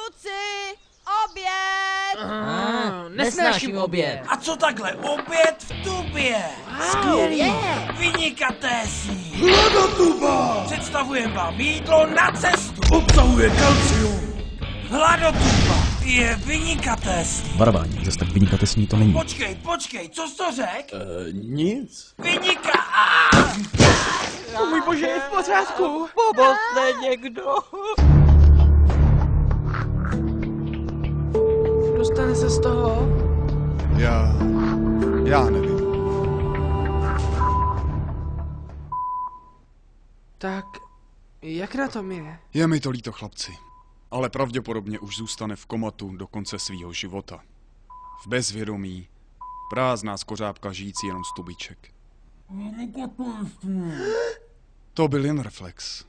Kluci, oběd! Nesnáším oběd. A co takhle? Oběd v tubě. Skvělý. Vynikatésní. Hladotuba! Představujeme vám jídlo na cestu. Obsahuje kalcium. Hladotuba je vynikatésní. Varování, zase tak vynikatesní to není. Počkej, co jsi to řekl? Nic. O můj bože, je v pořádku. Pomozte někdo. Dostane se z toho? Já nevím. Tak, jak na tom je? Je mi to líto, chlapci. Ale pravděpodobně už zůstane v komatu do konce svýho života. V bezvědomí, prázdná skořápka žijící jenom z tubiček. To byl jen reflex.